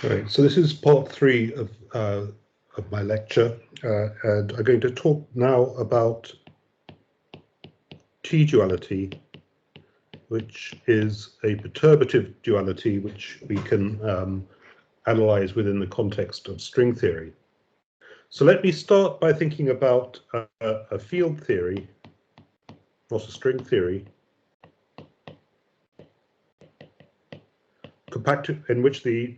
All right, so this is part 3 of my lecture, and I'm going to talk now about T-duality, which is a perturbative duality which we can analyze within the context of string theory. So let me start by thinking about a field theory, not a string theory, in which we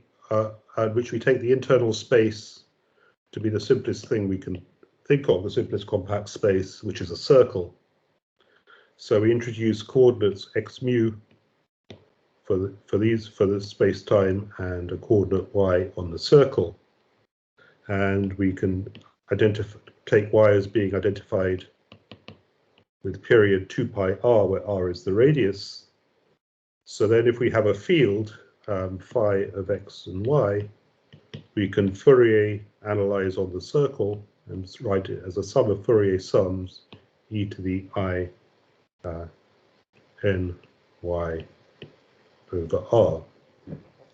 take the internal space to be the simplest thing we can think of, the simplest compact space, which is a circle. So we introduce coordinates x mu for the space-time and a coordinate y on the circle, and we can take y as being identified with period 2 pi r, where r is the radius. So then if we have a field phi of x and y, we can Fourier analyze on the circle and write it as a sum of Fourier sums e to the I n y over r,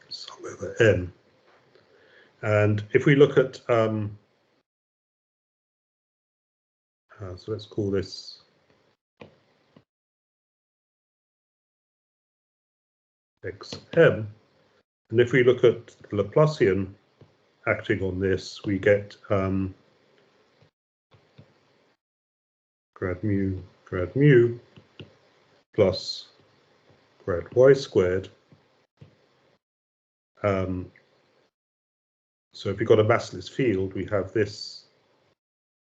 sum over n. And if we look at, so let's call this xm, and if we look at the Laplacian acting on this, we get grad mu plus grad y squared. So if we've got a massless field, we have this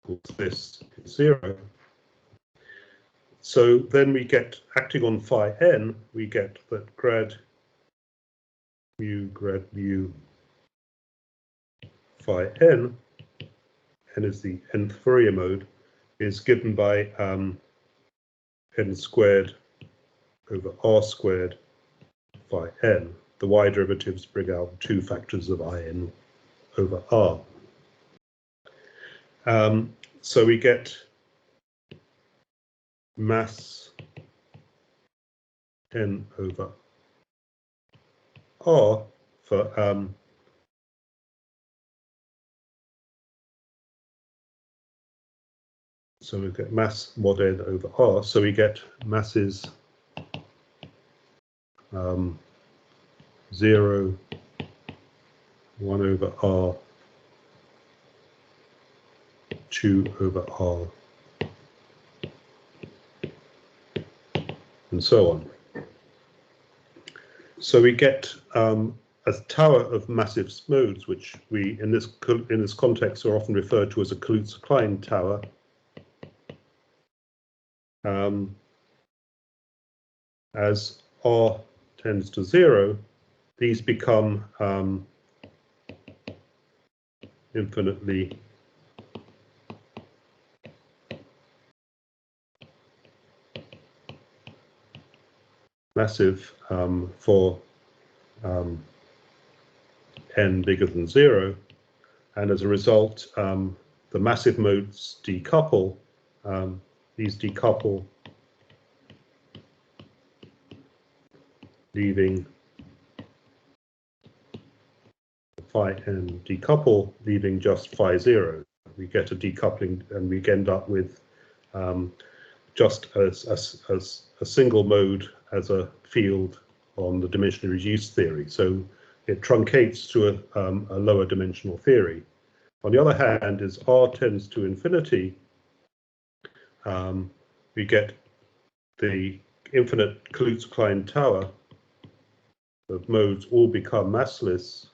equals this 0. So then we get, acting on phi n, we get that grad mu phi n is the nth Fourier mode, is given by n squared over r squared phi n. The y derivatives bring out 2 factors of in over r. So we get mass n over r for so we get mass mod n over r. So we get masses 0, 1 over r, 2 over r, and so on. So we get a tower of massive modes, which we in this context are often referred to as a Klein Tower. As r tends to 0, these become infinitely massive for n bigger than 0, and as a result the massive modes decouple. These decouple, leaving phi n decouple, leaving just phi 0. We get a decoupling, and we end up with just a single mode as a field on the dimensionally reduced theory. So it truncates to a lower dimensional theory. On the other hand, as r tends to infinity, we get the infinite Klein Tower of modes all become massless.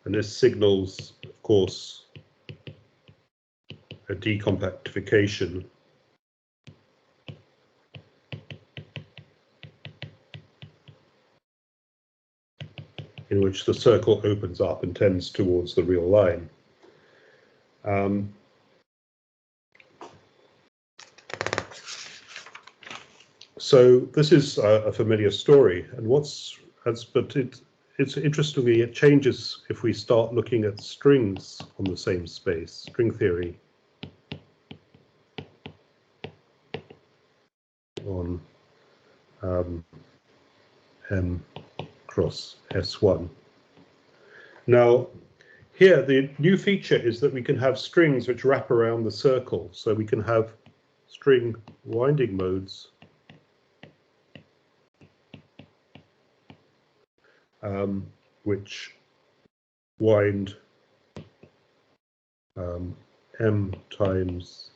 And this signals, of course, a decompactification in which the circle opens up and tends towards the real line. So this is a familiar story, and interestingly, it changes if we start looking at strings on the same space, string theory. on M cross S1. Now, here the new feature is that we can have strings which wrap around the circle. So we can have string winding modes which wind M times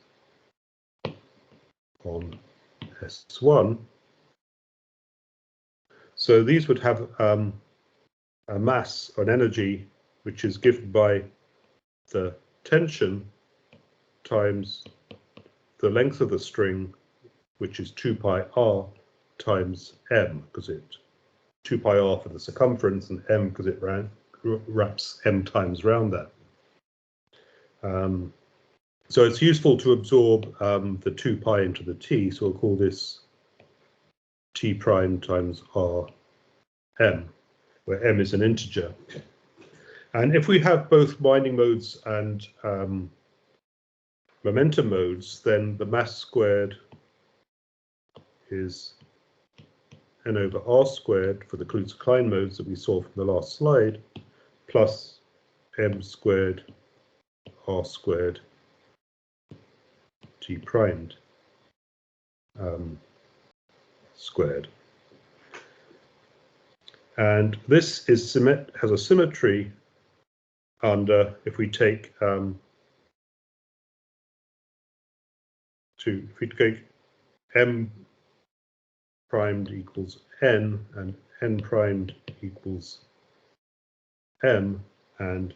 on S1. So these would have a mass, an energy, which is given by the tension times the length of the string, which is 2 pi r times m, because it 2 pi r for the circumference and m because it wraps m times round that. So it's useful to absorb the 2 pi into the t, so we'll call this t prime times r m, where m is an integer. And if we have both winding modes and momentum modes, then the mass squared is n over r squared for the Klein modes that we saw from the last slide, plus m squared r squared t primed squared. And this is has a symmetry under, if we take if we take m primed equals n and n primed equals m and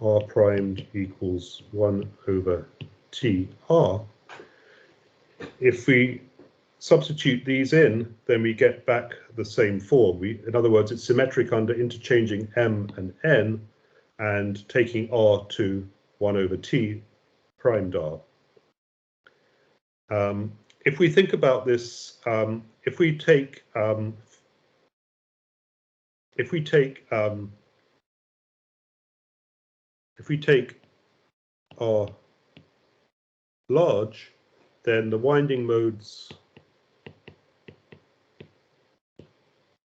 r primed equals 1 over t r. If we substitute these in, then we get back the same form. In other words, it's symmetric under interchanging m and n and taking r to 1 over t primed r. If we think about this, if we take r large, then the winding modes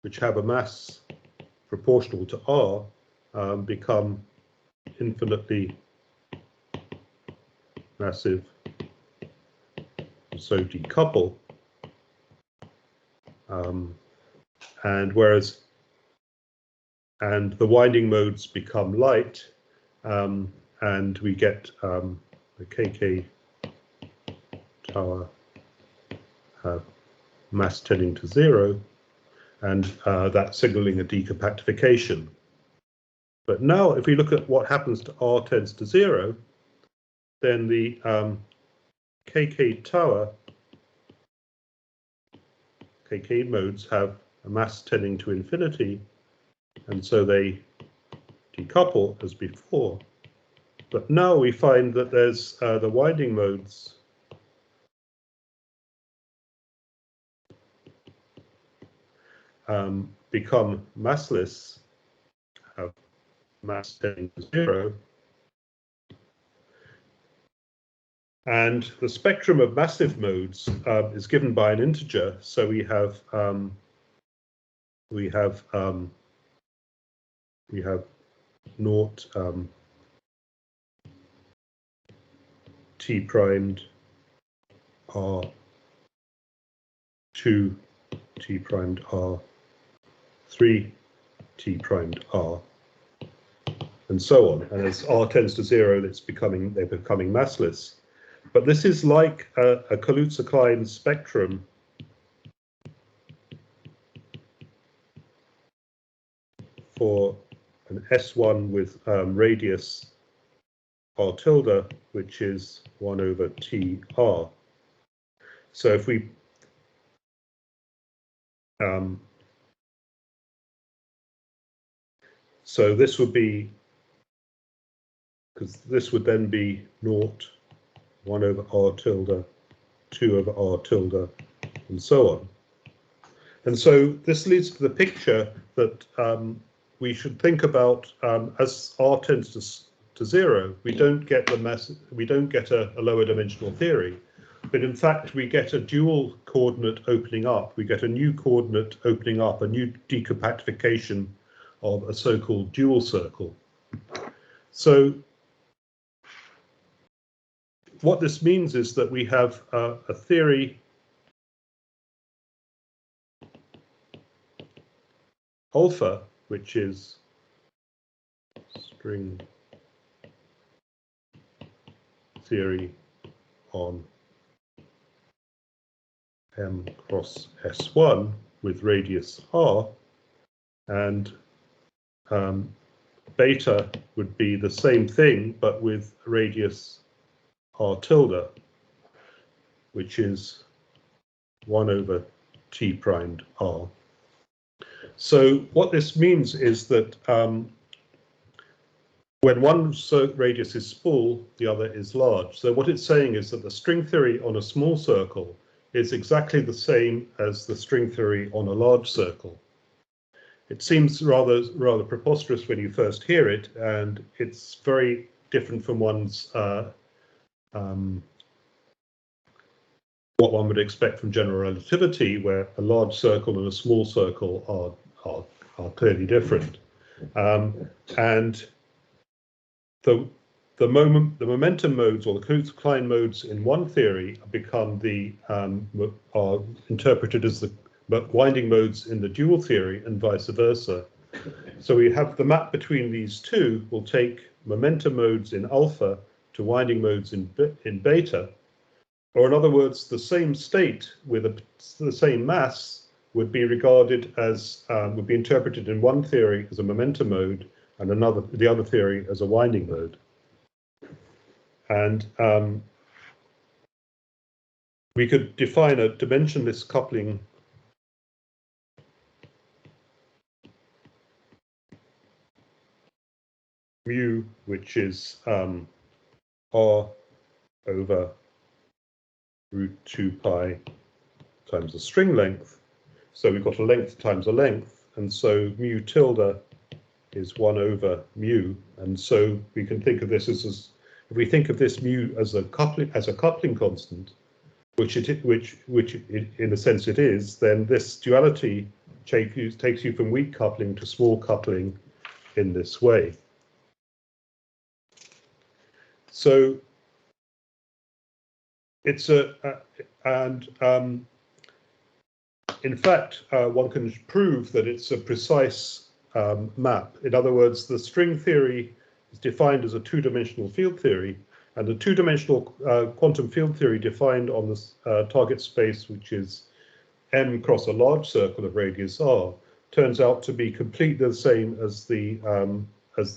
which have a mass proportional to r become infinitely massive, so decouple, and the winding modes become light, and we get the KK tower mass tending to 0, and that's signaling a decompactification. But now, if we look at what happens to r tends to 0, then the KK tower, KK modes have a mass tending to infinity, and so they decouple as before. But now we find that there's the winding modes become massless, have mass tending to 0. And the spectrum of massive modes is given by an integer. So we have naught t primed r 2 t primed r 3 t primed r, and so on. And as r tends to 0, they're becoming massless. But this is like a Kaluza-Klein spectrum for an S1 with radius r tilde, which is 1 over t r. So if we so this would be, because this would then be naught 1 over r tilde, 2 over r tilde, and so on. And so this leads to the picture that we should think about as r tends to 0, we don't get the mass, we don't get a lower dimensional theory. but in fact we get a dual coordinate opening up. We get a new coordinate opening up, a new decompactification of a so-called dual circle. So what this means is that we have a theory alpha, which is string theory on M cross S1 with radius r, and beta would be the same thing but with radius r tilde, which is 1 over t primed r. So what this means is that when one radius is small, the other is large. So what it's saying is that the string theory on a small circle is exactly the same as the string theory on a large circle. It seems rather preposterous when you first hear it, and it's very different from one's what one would expect from general relativity, where a large circle and a small circle are clearly different. And the momentum modes, or the Klein modes in one theory, become are interpreted as the winding modes in the dual theory, and vice versa. So we have the map between these two will take momentum modes in alpha to winding modes in beta, or in other words, the same state with the same mass would be regarded as would be interpreted in one theory as a momentum mode, and the other theory as a winding mode. And we could define a dimensionless coupling mu, which is r over root 2 pi times the string length. So we've got a length times a length, and so mu tilde is 1 over mu, and so we can think of this as if we think of this mu as a coupling constant, which in a sense it is, then this duality takes you from weak coupling to small coupling in this way. So it's in fact, one can prove that it's a precise map. In other words, the string theory is defined as a two-dimensional field theory, and the two-dimensional quantum field theory defined on this target space, which is M cross a large circle of radius r, turns out to be completely the same as the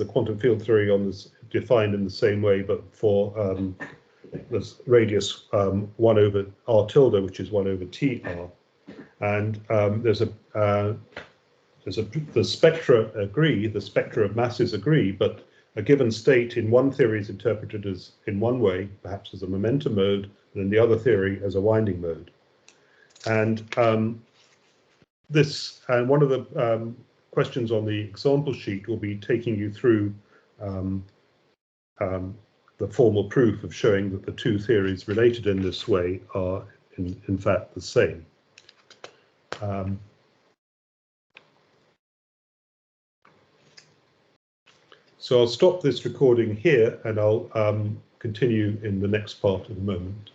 quantum field theory on this, defined in the same way, but for this radius 1 over r tilde, which is 1 over t r. And the spectra agree, the spectra of masses agree, but a given state in one theory is interpreted as in one way, perhaps as a momentum mode, and in the other theory as a winding mode. And one of the questions on the example sheet will be taking you through the formal proof of showing that the two theories related in this way are in fact the same. So I'll stop this recording here, and I'll continue in the next part in a moment.